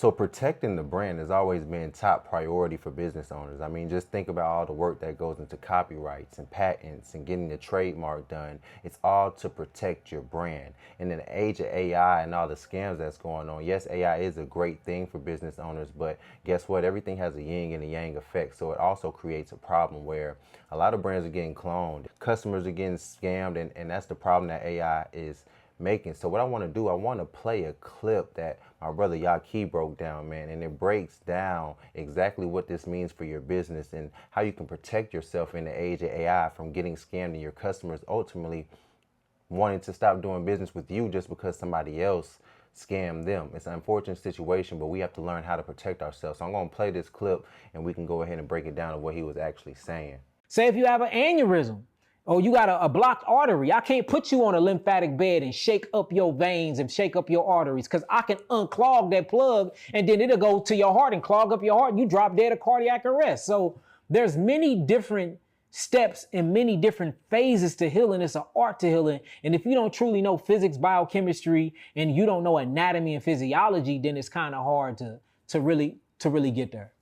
So protecting the brand has always been top priority for business owners. I mean, just think about all the work that goes into copyrights and patents and getting the trademark done. It's all to protect your brand. And in the age of AI and all the scams that's going on, yes, AI is a great thing for business owners, but guess what? Everything has a yin and a yang effect. So it also creates a problem where a lot of brands are getting cloned, customers are getting scammed, and that's the problem that AI is making. So what I want to do, I want to play a clip that my brother Yaki broke down, man, and it breaks down exactly what this means for your business and how you can protect yourself in the age of AI from getting scammed and your customers ultimately wanting to stop doing business with you just because somebody else scammed them. It's an unfortunate situation, but we have to learn how to protect ourselves. So I'm going to play this clip and we can go ahead and break it down to what he was actually saying. Say if you have an aneurysm, or you got a blocked artery, I can't put you on a lymphatic bed and shake up your veins and shake up your arteries, because I can unclog that plug and then it'll go to your heart and clog up your heart and you drop dead of cardiac arrest. So there's many different steps and many different phases to healing. It's an art to healing. And if you don't truly know physics, biochemistry, and you don't know anatomy and physiology, then it's kind of hard to really get there.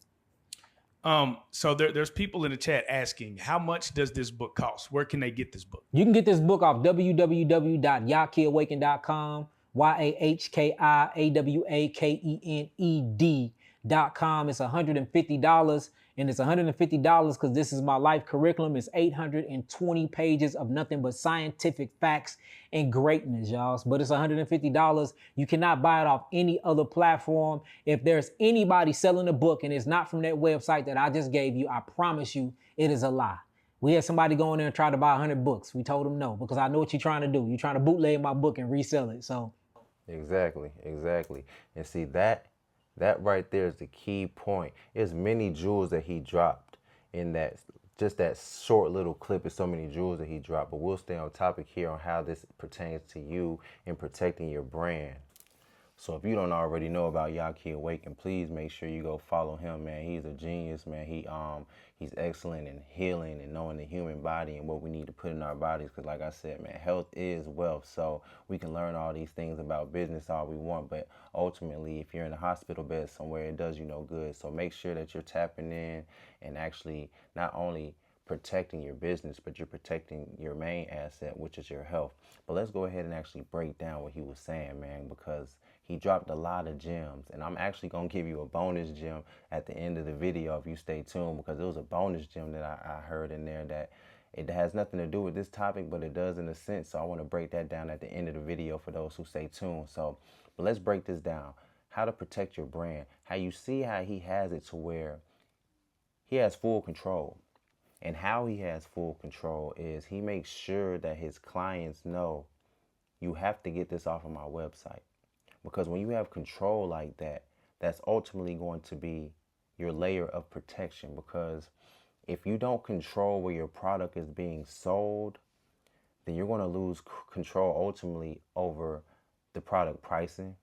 So there's people in the chat asking, how much does this book cost? Where can they get this book? You can get this book off www.yakiawakened.com, YAHKIAWAKENED.com. It's $150, and it's $150 because this is my life curriculum. It's 820 pages of nothing but scientific facts and greatness, y'all. But it's $150. You cannot buy it off any other platform. If there's anybody selling a book and it's not from that website that I just gave you, I promise you it is a lie. We had somebody go in there and try to buy 100 books. We told them no, because I know what you're trying to do. You're trying to bootleg my book and resell it. So Exactly. And see that right there is the key point. There's many jewels that he dropped in that short little clip. Is so many jewels that he dropped. But we'll stay on topic here on how this pertains to you in protecting your brand. So if you don't already know about Yaki Awaken, please make sure you go follow him, man. He's a genius, man. He's excellent in healing and knowing the human body and what we need to put in our bodies. Because like I said, man, health is wealth. So we can learn all these things about business all we want, but ultimately, if you're in a hospital bed somewhere, it does you no good. So make sure that you're tapping in and actually not only protecting your business, but you're protecting your main asset, which is your health. But let's go ahead and actually break down what he was saying, man, because he dropped a lot of gems, and I'm actually going to give you a bonus gem at the end of the video if you stay tuned, because it was a bonus gem that I heard in there that it has nothing to do with this topic, but it does in a sense. So I want to break that down at the end of the video for those who stay tuned. So, but let's break this down. How to protect your brand. How you see how he has it to where he has full control. And how he has full control is he makes sure that his clients know you have to get this off of my website. Because when you have control like that, that's ultimately going to be your layer of protection. Because if you don't control where your product is being sold, then you're going to lose control ultimately over the product pricing,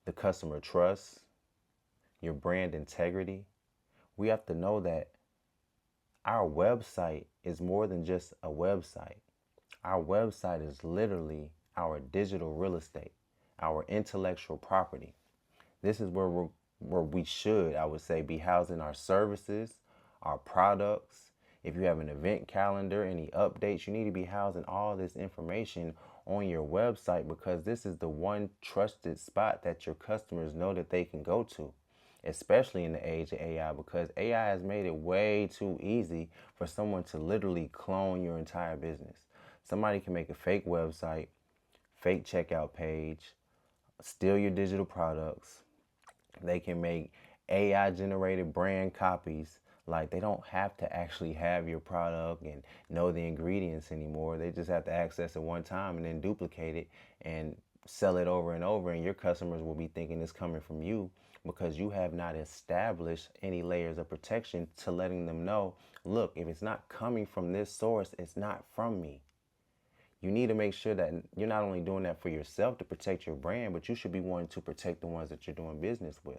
the customer trust, your brand integrity. We have to know that our website is more than just a website. Our website is literally our digital real estate, our intellectual property. This is where we should, I would say, be housing our services, our products. If you have an event calendar, any updates, you need to be housing all this information on your website, because this is the one trusted spot that your customers know that they can go to, especially in the age of AI, because AI has made it way too easy for someone to literally clone your entire business. Somebody can make a fake website, fake checkout page, steal your digital products. They can make AI generated brand copies. Like, they don't have to actually have your product and know the ingredients anymore. They just have to access it one time and then duplicate it and sell it over and over. And your customers will be thinking it's coming from you, because you have not established any layers of protection to letting them know, look, if it's not coming from this source, it's not from me. You need to make sure that you're not only doing that for yourself to protect your brand, but you should be wanting to protect the ones that you're doing business with.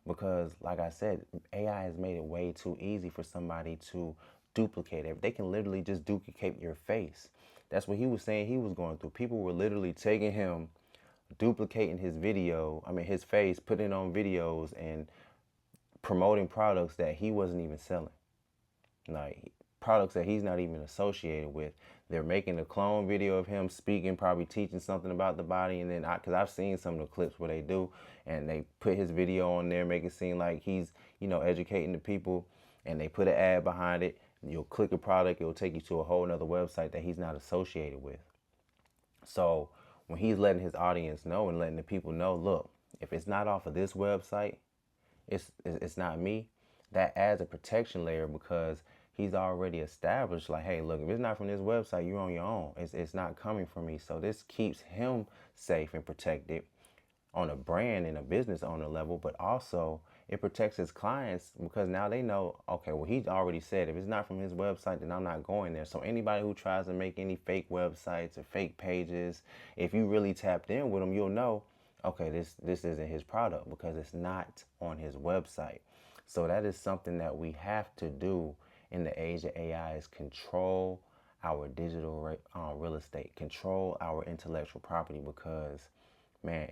Because like I said, AI has made it way too easy for somebody to duplicate it. They can literally just duplicate your face. That's what he was saying he was going through. People were literally taking him duplicating his face, putting on videos and promoting products that he wasn't even selling. Like products that he's not even associated with. They're making a clone video of him speaking, probably teaching something about the body, and then because I've seen some of the clips where they do, and they put his video on there, make it seem like he's educating the people, and they put an ad behind it. You'll click a product, it'll take you to a whole nother website that he's not associated with. So when he's letting his audience know and letting the people know, look, if it's not off of this website, it's not me. That adds a protection layer because he's already established, like, hey, look, if it's not from this website, you're on your own. It's not coming from me. So this keeps him safe and protected on a brand and a business owner level, but also it protects his clients because now they know, okay, well, he's already said if it's not from his website, then I'm not going there. So anybody who tries to make any fake websites or fake pages, if you really tapped in with him, you'll know, okay, this isn't his product because it's not on his website. So that is something that we have to do in the age of AI is control our digital real estate, control our intellectual property because, man,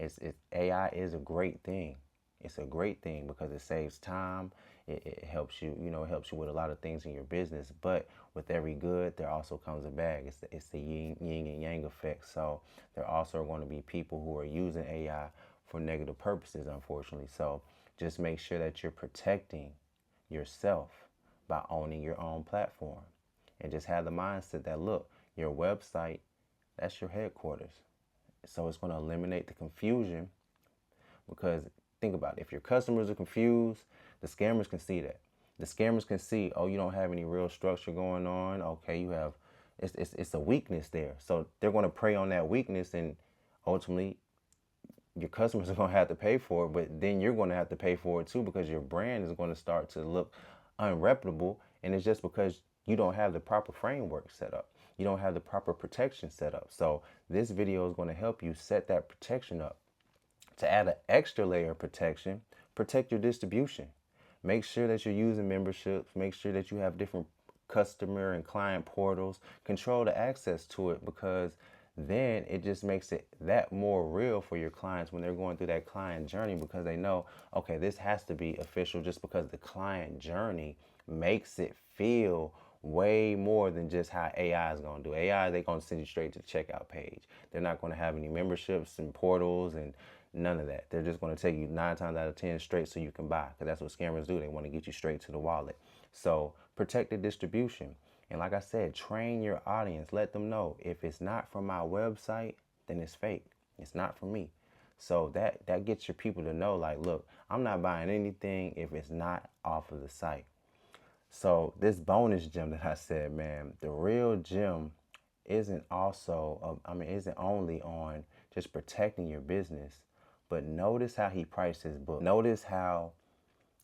AI is a great thing. It's a great thing because it saves time. It helps you, it helps you with a lot of things in your business. But with every good, there also comes a bad. It's the yin and yang effect. So there also are going to be people who are using AI for negative purposes, unfortunately. So just make sure that you're protecting yourself by owning your own platform. And just have the mindset that, look, your website, that's your headquarters. So it's going to eliminate the confusion because think about it. If your customers are confused, the scammers can see that. The scammers can see, oh, you don't have any real structure going on. Okay, you have, it's a weakness there. So they're going to prey on that weakness and ultimately your customers are going to have to pay for it, but then you're going to have to pay for it too because your brand is going to start to look unreputable. And it's just because you don't have the proper framework set up. You don't have the proper protection set up. So this video is going to help you set that protection up. To add an extra layer of protection, protect your distribution. Make sure that you're using memberships. Make sure that you have different customer and client portals. Control the access to it because then it just makes it that more real for your clients when they're going through that client journey because they know, okay, this has to be official just because the client journey makes it feel way more than just how AI is going to do. AI, they're going to send you straight to the checkout page. They're not going to have any memberships and portals and none of that. They're just going to take you 9 times out of 10 straight so you can buy because that's what scammers do. They want to get you straight to the wallet. So protect the distribution. And like I said, train your audience. Let them know if it's not from my website, then it's fake. It's not from me. So that gets your people to know, like, look, I'm not buying anything if it's not off of the site. So this bonus gem that I said, man, the real gem isn't isn't only on just protecting your business, but notice how he priced his book. Notice how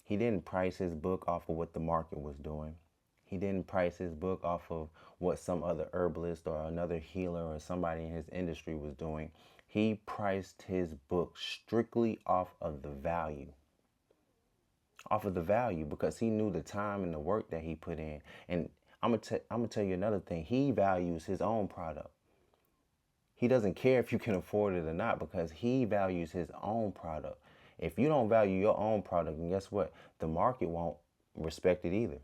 he didn't price his book off of what the market was doing. He didn't price his book off of what some other herbalist or another healer or somebody in his industry was doing. He priced his book strictly off of the value. Off of the value because he knew the time and the work that he put in. And I'm gonna tell you another thing. He values his own product. He doesn't care if you can afford it or not because he values his own product. If you don't value your own product, then guess what? The market won't respect it either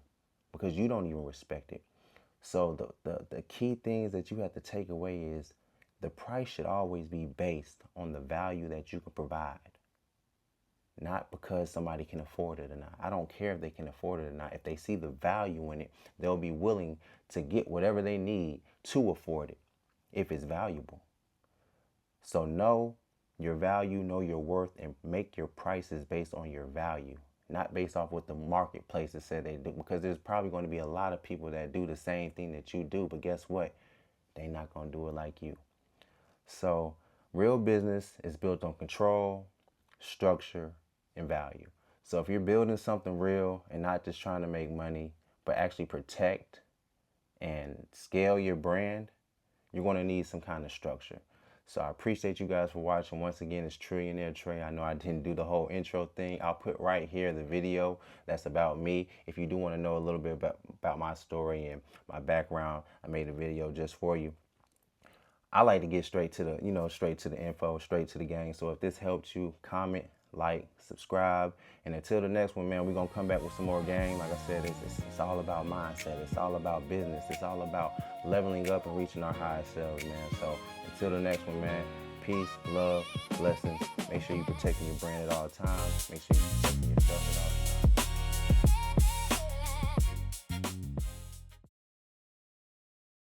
because you don't even respect it. So the key things that you have to take away is the price should always be based on the value that you can provide. Not because somebody can afford it or not. I don't care if they can afford it or not. If they see the value in it, they'll be willing to get whatever they need to afford it if it's valuable. So know your value, know your worth, and make your prices based on your value, not based off what the marketplaces say they do. Because there's probably going to be a lot of people that do the same thing that you do, but guess what? They're not going to do it like you. So real business is built on control, structure, and value. So if you're building something real and not just trying to make money, but actually protect and scale your brand, you're going to need some kind of structure. So I appreciate you guys for watching. Once again, it's Trillionaire Trey. I know I didn't do the whole intro thing. I'll put right here the video that's about me. If you do want to know a little bit about my story and my background, I made a video just for you. I like to get straight to the info, straight to the game. So if this helped you, comment, like, subscribe, and until the next one, man, we're gonna come back with some more game. Like I said, it's all about mindset. It's all about business. It's all about leveling up and reaching our highest selves, man. So until the next one, man, peace, love, blessings. Make sure you're protecting your brand at all times. Make sure you're protecting yourself at all times.